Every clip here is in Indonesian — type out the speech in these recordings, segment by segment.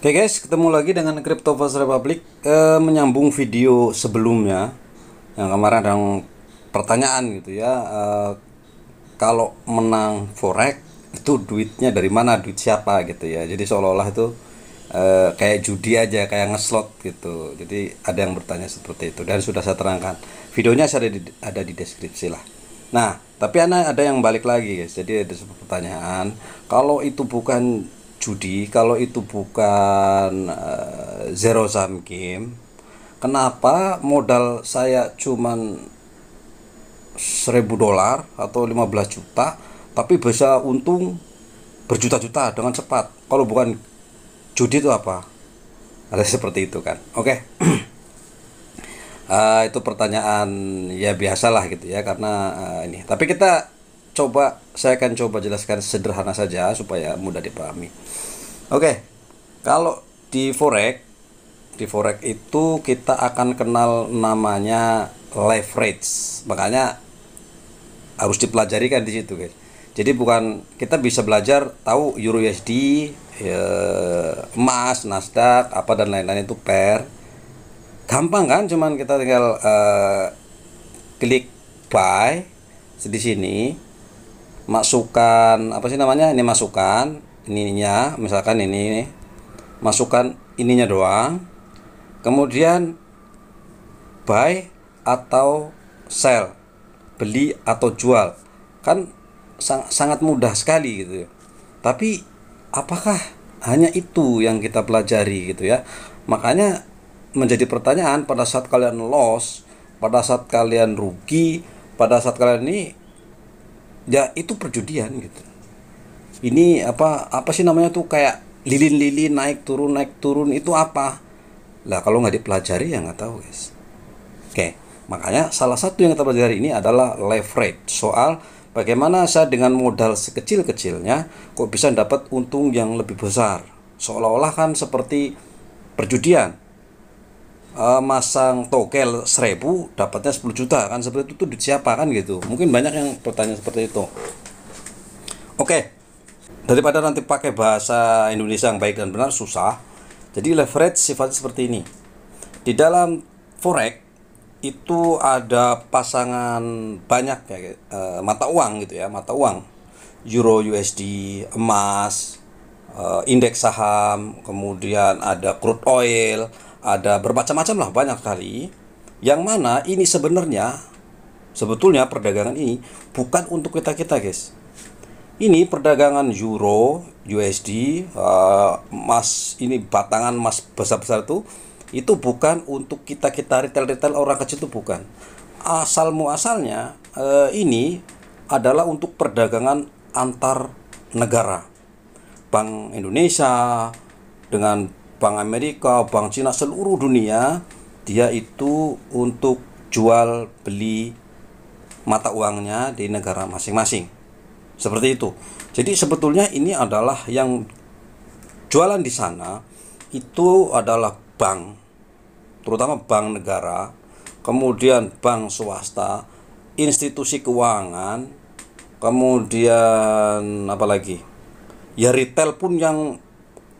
Oke guys, ketemu lagi dengan Crypto First Republic. Menyambung video sebelumnya yang kemarin ada pertanyaan gitu ya. Kalau menang forex itu duitnya dari mana, duit siapa gitu ya. Jadi seolah-olah itu kayak judi aja, kayak ngeslot gitu. Jadi ada yang bertanya seperti itu dan sudah saya terangkan. Videonya ada di deskripsi lah. Nah, tapi ada yang balik lagi guys. Jadi ada sebuah pertanyaan, kalau itu bukan judi, kalau itu bukan zero sum game, kenapa modal saya cuman $1.000 atau 15 juta tapi bisa untung berjuta-juta dengan cepat? Kalau bukan judi itu apa? Ada seperti itu kan. Oke. Itu pertanyaan ya biasalah gitu ya, karena ini. Tapi saya akan coba jelaskan sederhana saja supaya mudah dipahami. Oke. Kalau di forex itu kita akan kenal namanya leverage. Makanya harus dipelajari kan di situ, guys. Jadi bukan kita bisa belajar tahu Euro USD, emas, Nasdaq, apa dan lain-lain itu pair. Gampang kan, cuman kita tinggal klik buy di sini, masukkan apa sih namanya, ini masukkan ininya, misalkan ini masukkan ininya doang, kemudian buy atau sell, beli atau jual, kan sangat mudah sekali gitu ya. Tapi apakah hanya itu yang kita pelajari gitu ya? Makanya menjadi pertanyaan, pada saat kalian loss, pada saat kalian rugi, pada saat kalian ini, ya itu perjudian gitu. Ini apa sih namanya tuh, kayak lilin-lilin naik turun itu apa? Lah kalau nggak dipelajari ya nggak tahu guys. Oke, makanya salah satu yang kita pelajari ini adalah leverage, soal bagaimana saya dengan modal sekecil-kecilnya kok bisa dapat untung yang lebih besar. Seolah-olah kan seperti perjudian. Masang togel 1.000 dapatnya 10 juta kan, seperti itu tuh duit siapa kan gitu. Mungkin banyak yang bertanya seperti itu. Oke, daripada nanti pakai bahasa Indonesia yang baik dan benar susah, jadi leverage sifatnya seperti ini. Di dalam forex itu ada pasangan banyak ya, mata uang gitu ya, mata uang Euro USD, emas, indeks saham, kemudian ada crude oil, ada bermacam-macam lah, banyak sekali. Yang mana ini sebetulnya perdagangan ini bukan untuk kita guys. Ini perdagangan euro USD, emas, ini batangan emas besar-besar itu bukan untuk kita retail orang kecil, itu bukan. Asalnya ini adalah untuk perdagangan antar negara. Bank Indonesia dengan Bank Amerika, Bank Cina, seluruh dunia, dia itu untuk jual beli mata uangnya di negara masing-masing. Seperti itu. Jadi sebetulnya ini adalah yang jualan di sana itu adalah bank, terutama bank negara, kemudian bank swasta, institusi keuangan, kemudian apa lagi? Ya retail pun yang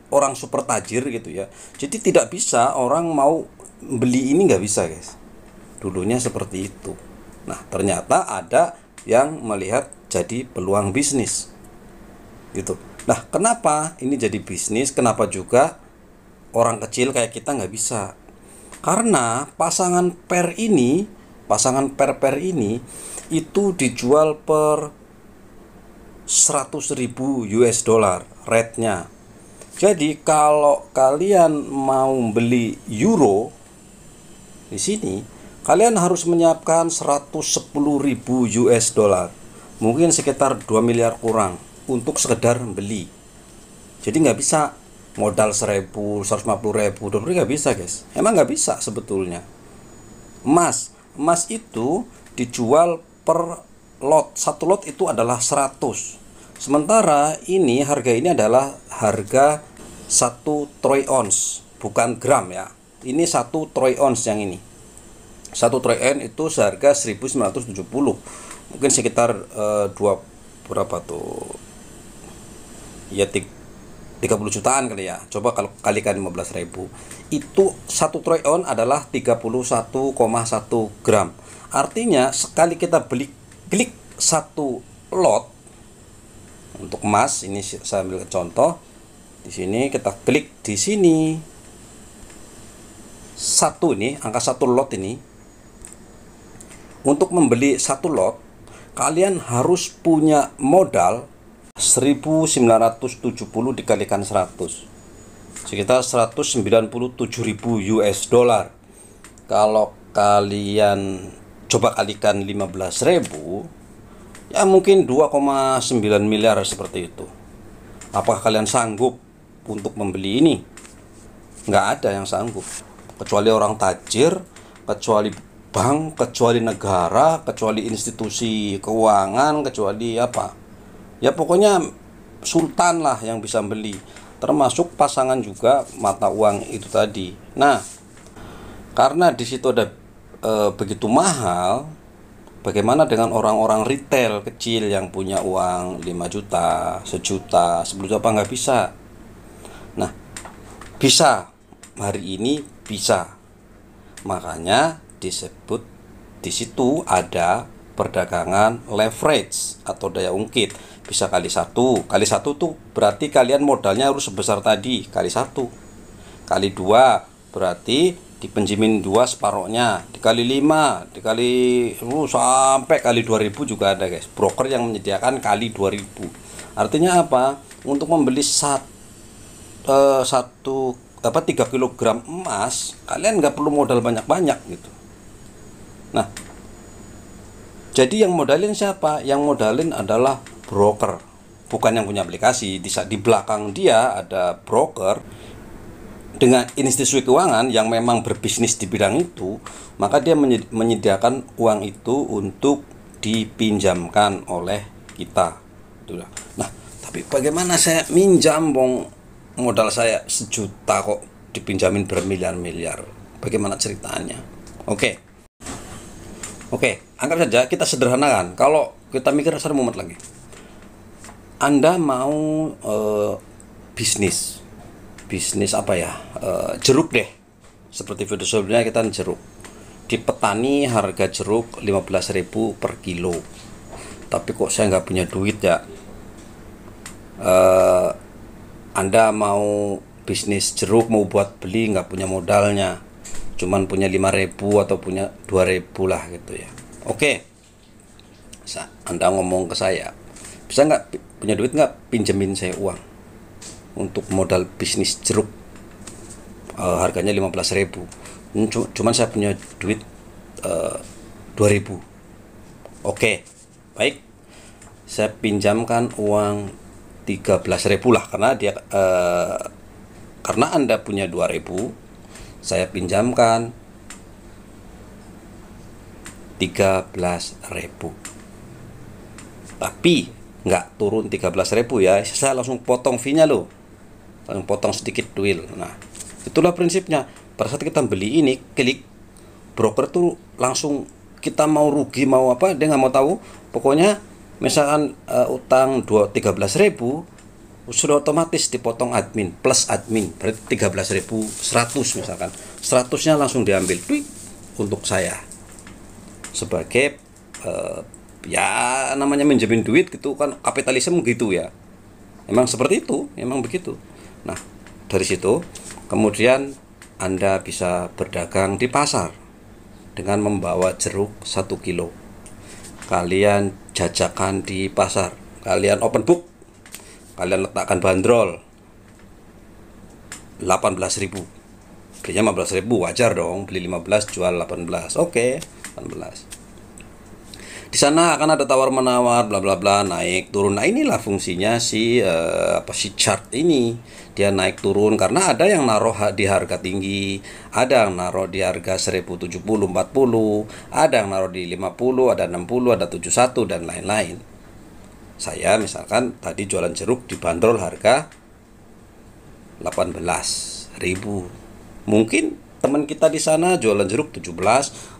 orang super tajir gitu ya. Jadi tidak bisa orang mau beli ini, nggak bisa guys. Dulunya seperti itu. Nah ternyata ada yang melihat jadi peluang bisnis gitu. Nah kenapa ini jadi bisnis, kenapa juga orang kecil kayak kita nggak bisa? Karena pasangan pair ini itu dijual per 100.000 US dollar rate-nya. Jadi kalau kalian mau beli euro di sini, kalian harus menyiapkan 110.000 US dollar. Mungkin sekitar 2 miliar kurang untuk sekedar beli. Jadi nggak bisa modal 1.000, 150.000, 20.000 nggak bisa guys. Emang nggak bisa sebetulnya. Emas itu dijual per lot. Satu lot itu adalah 100. Sementara ini harga ini adalah harga 1 troy ounce, bukan gram ya. Ini 1 troy ounce yang ini. 1 troy ounce itu seharga 1.970. Mungkin sekitar berapa tuh? Ya 30 jutaan kali ya. Coba kalau kalikan 15.000, itu 1 troy ounce adalah 31,1 gram. Artinya sekali kita beli klik satu lot untuk emas, ini saya ambil contoh. Di sini kita klik di sini. Satu ini, angka 1 lot ini. Untuk membeli 1 lot, kalian harus punya modal 1970 dikalikan 100, sekitar 197.000 US dollar. Kalau kalian coba kalikan 15.000, ya mungkin 2,9 miliar seperti itu. Apakah kalian sanggup untuk membeli ini? Nggak ada yang sanggup, kecuali orang tajir, kecuali bank, kecuali negara, kecuali institusi keuangan, kecuali apa ya, pokoknya sultan lah yang bisa beli, termasuk pasangan juga mata uang itu tadi. Nah, karena di situ ada begitu mahal, bagaimana dengan orang-orang retail kecil yang punya uang 5 juta, 1 juta, 10 juta, apa nggak bisa? Nah, bisa, hari ini bisa. Makanya disebut di situ ada perdagangan leverage atau daya ungkit. Bisa kali satu tuh berarti kalian modalnya harus sebesar tadi, kali 1. Kali 2 berarti dipinjemin 2 separohnya, dikali 5, dikali sampai kali 2.000 juga ada guys. Broker yang menyediakan kali 2.000. Artinya apa? Untuk membeli 3 kg emas, kalian nggak perlu modal banyak-banyak gitu. Nah, jadi yang modalin siapa? Yang modalin adalah broker, bukan yang punya aplikasi. Di belakang dia ada broker dengan institusi keuangan yang memang berbisnis di bidang itu, maka dia menyediakan uang itu untuk dipinjamkan oleh kita. Nah, tapi bagaimana saya minjam, bong, modal saya 1 juta kok dipinjamin bermiliar-miliar? Bagaimana ceritanya? Oke, anggap saja kita sederhanakan. Kalau kita mikir secara mumet lagi, Anda mau bisnis apa ya, jeruk deh, seperti video sebelumnya kita jeruk. Di petani harga jeruk 15.000 per kilo, tapi kok saya nggak punya duit ya. Anda mau bisnis jeruk, mau buat beli, nggak punya modalnya, cuman punya 5.000 atau punya 2.000 lah gitu ya. Oke, Anda ngomong ke saya, bisa nggak, punya duit nggak, pinjemin saya uang untuk modal bisnis jeruk, harganya 15.000, cuman saya punya duit 2.000. Oke, baik, saya pinjamkan uang 13.000 lah, karena Anda punya 2.000, saya pinjamkan 13.000. Tapi nggak turun 13.000 ya, saya langsung potong fee-nya loh, langsung potong sedikit duit. Nah, itulah prinsipnya. Pada saat kita beli ini, klik broker tuh langsung, kita mau rugi mau apa dia nggak mau tahu. Pokoknya misalkan utang 13.000, sudah otomatis dipotong admin plus admin, berarti 13.100 misalkan. 100-nya langsung diambil tweet untuk saya sebagai ya namanya minjemin duit gitu kan, kapitalisme gitu ya. Emang seperti itu, emang begitu. Nah, dari situ kemudian Anda bisa berdagang di pasar dengan membawa jeruk 1 kilo. Kalian jajakan di pasar, kalian open book, kalian letakkan bandrol 18.000, belinya 15.000, wajar dong, beli 15 jual 18. Oke, 18. Di sana akan ada tawar menawar, bla bla bla, naik turun. Nah, inilah fungsinya si chart ini. Dia naik turun karena ada yang naruh di harga tinggi, ada yang naruh di harga 1.070, 40, ada yang naruh di 50, ada 60, ada 71 dan lain-lain. Saya misalkan tadi jualan jeruk dibanderol harga 18.000. Mungkin teman kita di sana jualan jeruk 17,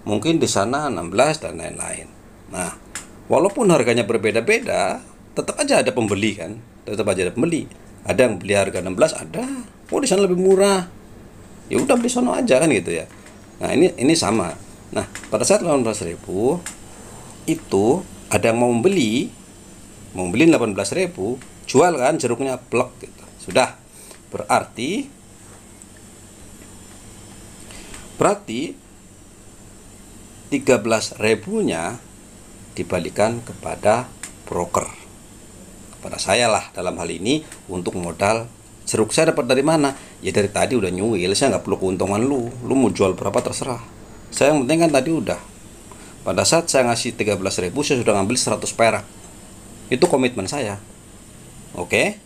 mungkin di sana 16 dan lain-lain. Nah, walaupun harganya berbeda-beda, tetap aja ada pembeli kan, tetap aja ada pembeli. Ada yang beli harga 16, ada. Oh, di sana lebih murah. Ya udah beli sono aja kan gitu ya. Nah, ini sama. Nah, pada saat 18.000 itu ada yang mau beli 18.000, jual kan jeruknya plek gitu. Sudah. Berarti 13.000-nya dibalikan kepada broker, kepada saya lah dalam hal ini untuk modal jeruk. Saya dapat dari mana? Ya dari tadi udah nyuil, saya nggak perlu keuntungan lu mau jual berapa terserah. Saya yang penting kan tadi udah, pada saat saya ngasih 13.000 saya sudah ngambil 100 perak. Itu komitmen saya. Oke,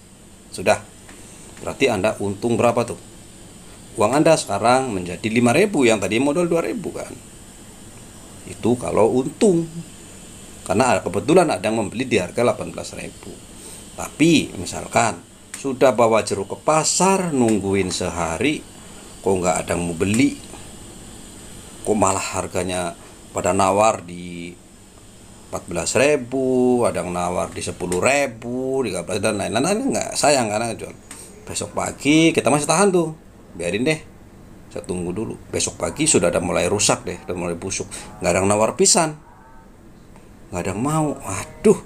sudah. Berarti Anda untung berapa tuh? Uang Anda sekarang menjadi 5.000, yang tadi modal 2.000 kan. Itu kalau untung. Karena kebetulan ada yang membeli di harga 18.000. Tapi misalkan sudah bawa jeruk ke pasar, nungguin sehari, kok nggak ada yang mau beli, kok malah harganya pada nawar di 14.000, ada yang nawar di 10.000, 13 dan lain-lain, nggak sayang karena jual. Besok pagi kita masih tahan tuh, biarin deh, saya tunggu dulu. Besok pagi sudah ada mulai rusak deh, udah mulai busuk, nggak ada yang nawar pisan, nggak ada yang mau. Aduh,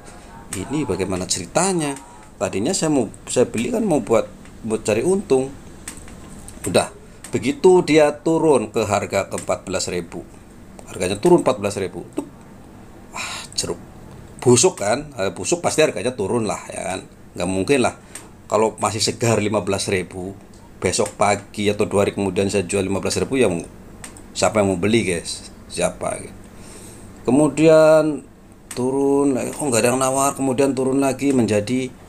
ini bagaimana ceritanya? Tadinya saya beli kan mau buat cari untung. Udah, begitu dia turun ke harga ke 14.000, harganya turun 14.000, tuh, wah, jeruk busuk kan, busuk pasti harganya turun lah ya kan, nggak mungkin lah kalau masih segar 15.000 besok pagi atau 2 hari kemudian saya jual 15.000, ya siapa yang mau beli guys, siapa gitu. Kemudian turun lagi, kok nggak ada yang nawar, kemudian turun lagi menjadi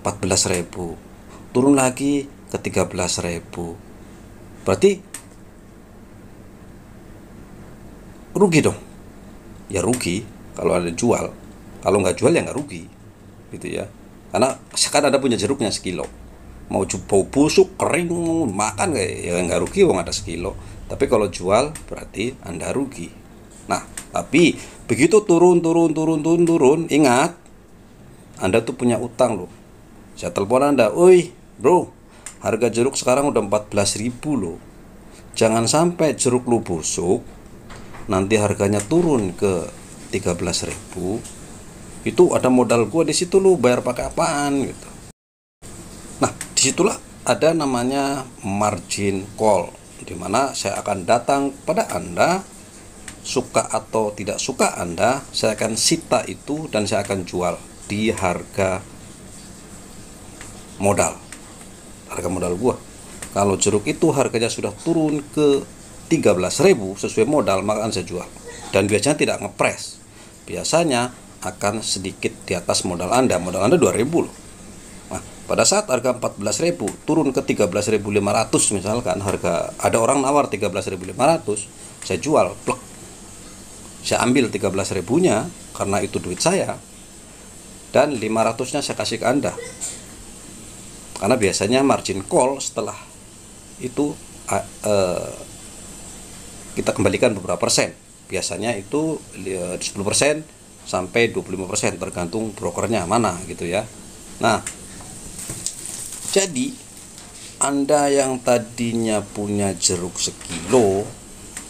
14.000, turun lagi ke 13.000, berarti rugi dong. Ya rugi kalau ada jual, kalau nggak jual ya nggak rugi gitu ya. Karena sekarang ada punya jeruknya sekilo, mau busuk kering makan kayak ya nggak rugi, wong ada sekilo. Tapi kalau jual berarti Anda rugi. Nah, tapi begitu turun, ingat Anda tuh punya utang loh. Saya telepon Anda, oi bro, harga jeruk sekarang udah 14.000 loh, jangan sampai jeruk lu busuk nanti harganya turun ke 13.000, itu ada modal gua di situ, lu bayar pakai apaan gitu. Nah, disitulah ada namanya margin call, dimana saya akan datang pada Anda, suka atau tidak suka Anda, saya akan sita itu dan saya akan jual di harga modal gua. Kalau jeruk itu harganya sudah turun ke 13.000 sesuai modal, maka akan saya jual. Dan biasanya tidak ngepres, biasanya akan sedikit di atas modal Anda. Modal Anda 2.000 loh. Nah, pada saat harga 14.000 turun ke 13.500 misalkan, harga ada orang nawar 13.500, saya jual plek. Saya ambil 13.000-nya karena itu duit saya, dan 500-nya saya kasih ke Anda. Karena biasanya margin call setelah itu kita kembalikan beberapa persen. Biasanya itu 10% sampai 25%, tergantung brokernya mana gitu ya. Nah, jadi Anda yang tadinya punya jeruk sekilo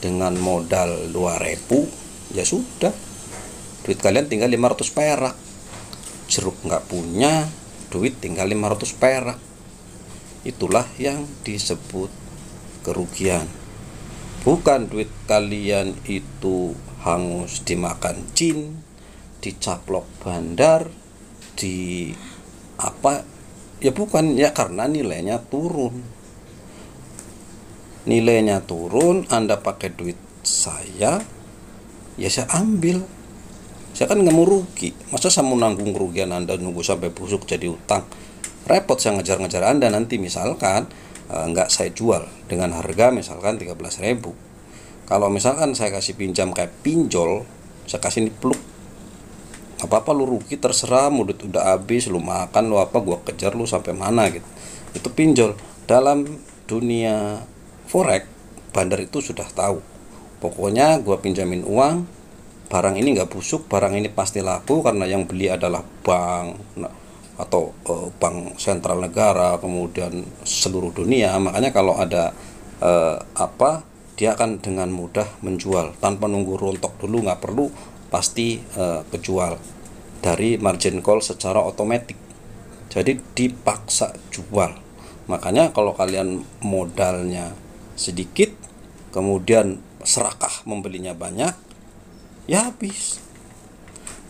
dengan modal 2.000, ya sudah, duit kalian tinggal 500 perak. Jeruk nggak punya duit, tinggal 500 perak. Itulah yang disebut kerugian. Bukan duit kalian itu hangus dimakan jin, dicaplok bandar, di apa ya, bukan ya, karena nilainya turun. Nilainya turun, Anda pakai duit saya, ya saya ambil. Saya kan nggak mau rugi, masa saya mau nanggung kerugian Anda nunggu sampai busuk jadi utang? Repot saya ngejar-ngejar Anda. Nanti misalkan nggak saya jual dengan harga misalkan 13.000. Kalau misalkan saya kasih pinjam kayak pinjol, saya kasih ini peluk, apa-apa lu rugi terserah, mulut udah habis, lu makan lu apa, gua kejar lu sampai mana gitu. Itu pinjol. Dalam dunia forex, bandar itu sudah tahu, pokoknya gua pinjamin uang, barang ini nggak busuk, barang ini pasti laku karena yang beli adalah bank, atau bank sentral negara, kemudian seluruh dunia. Makanya kalau ada dia akan dengan mudah menjual tanpa nunggu rontok dulu, nggak perlu, pasti kejual dari margin call secara otomatis. Jadi dipaksa jual. Makanya kalau kalian modalnya sedikit, kemudian serakah membelinya banyak, ya habis.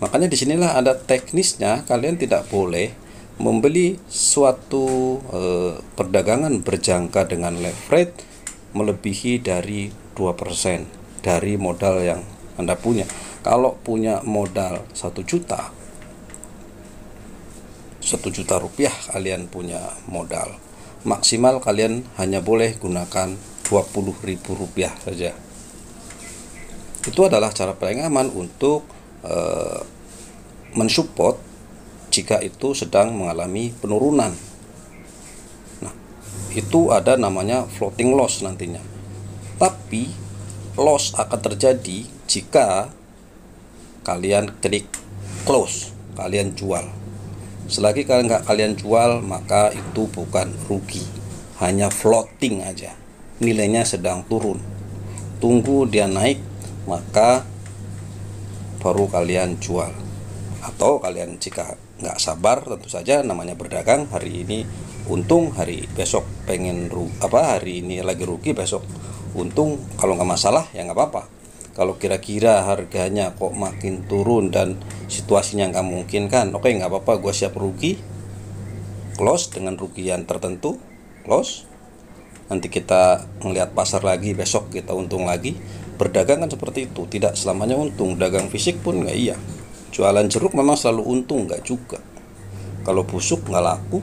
Makanya disinilah ada teknisnya, kalian tidak boleh membeli suatu perdagangan berjangka dengan leverage melebihi dari 2% dari modal yang Anda punya. Kalau punya modal 1 juta rupiah, kalian punya modal maksimal, kalian hanya boleh gunakan 20.000 rupiah saja. Itu adalah cara paling aman untuk mensupport jika itu sedang mengalami penurunan. Nah, itu ada namanya floating loss nantinya. Tapi loss akan terjadi jika kalian klik close, kalian jual. Selagi kalian jual, maka itu bukan rugi, hanya floating aja, nilainya sedang turun. Tunggu dia naik, maka baru kalian jual. Atau kalian jika nggak sabar, tentu saja namanya berdagang, hari ini untung, hari besok pengen hari ini lagi rugi, besok untung. Kalau nggak masalah ya nggak apa-apa. Kalau kira-kira harganya kok makin turun dan situasinya nggak mungkin kan, oke, nggak apa-apa, gue siap rugi, close dengan rugian tertentu, close. Nanti kita ngelihat pasar lagi, besok kita untung lagi. Berdagang kan seperti itu, tidak selamanya untung. Dagang fisik pun nggak iya. Jualan jeruk memang selalu untung, nggak juga. Kalau busuk nggak laku,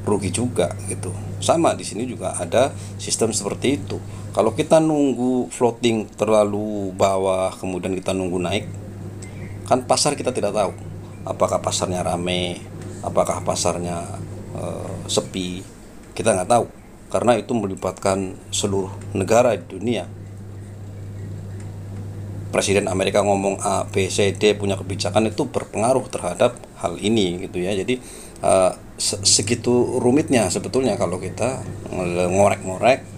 rugi juga gitu. Sama di sini juga ada sistem seperti itu. Kalau kita nunggu floating terlalu bawah, kemudian kita nunggu naik, kan pasar kita tidak tahu. Apakah pasarnya rame, apakah pasarnya sepi, kita nggak tahu. Karena itu melibatkan seluruh negara di dunia. Presiden Amerika ngomong A, B, C, D, punya kebijakan, itu berpengaruh terhadap hal ini gitu ya. Jadi segitu rumitnya sebetulnya kalau kita ngorek-ngorek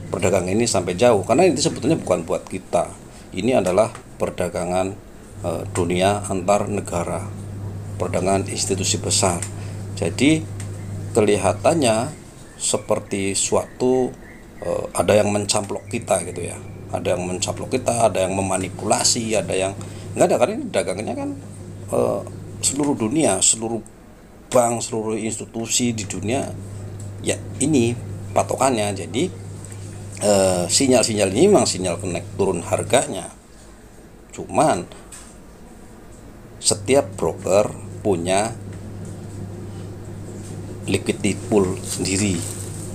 perdagangan ini sampai jauh, karena ini sebetulnya bukan buat kita. Ini adalah perdagangan dunia antar negara, perdagangan institusi besar. Jadi kelihatannya seperti suatu ada yang mencamplok kita gitu ya. Ada yang mencaplok kita, ada yang memanipulasi, ada yang nggak ada. Karena ini dagangannya kan seluruh dunia, seluruh bank, seluruh institusi di dunia, ya ini patokannya. Jadi sinyal-sinyal ini memang sinyal naik turun harganya. Cuman setiap broker punya liquidity pool sendiri.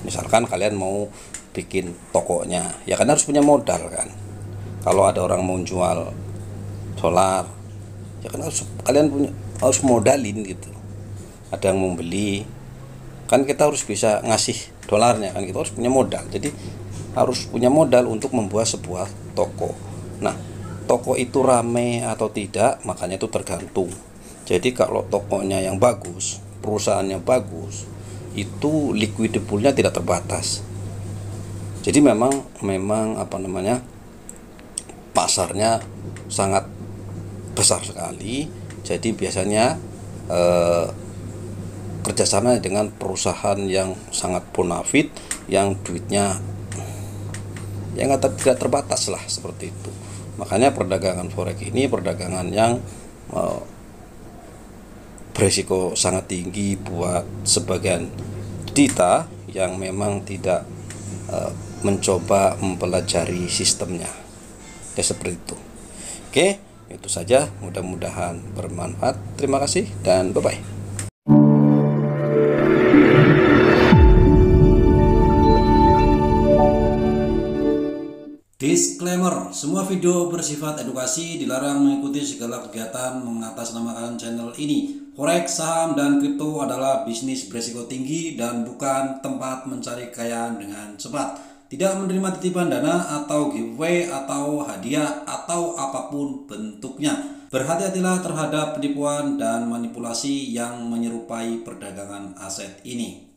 Misalkan kalian mau bikin tokonya, ya kan harus punya modal kan. Kalau ada orang mau jual dolar, ya kan harus modalin gitu. Ada yang mau beli, kan kita harus bisa ngasih dolarnya kan, kita harus punya modal. Jadi harus punya modal untuk membuat sebuah toko. Nah, toko itu rame atau tidak, makanya itu tergantung. Jadi kalau tokonya yang bagus, perusahaannya bagus, itu liquidity poolnya tidak terbatas. Jadi memang pasarnya sangat besar sekali. Jadi biasanya kerjasama dengan perusahaan yang sangat bonafit, yang duitnya yang tidak terbatas lah, seperti itu. Makanya perdagangan forex ini perdagangan yang berisiko sangat tinggi buat sebagian kita yang memang tidak mencoba mempelajari sistemnya. Ya seperti itu. Oke, itu saja, mudah-mudahan bermanfaat. Terima kasih dan bye-bye. Disclaimer, semua video bersifat edukasi, dilarang mengikuti segala kegiatan mengatasnamakan channel ini. Forex, saham, dan kripto adalah bisnis berisiko tinggi dan bukan tempat mencari kekayaan dengan cepat. Tidak menerima titipan dana atau giveaway atau hadiah atau apapun bentuknya. Berhati-hatilah terhadap penipuan dan manipulasi yang menyerupai perdagangan aset ini.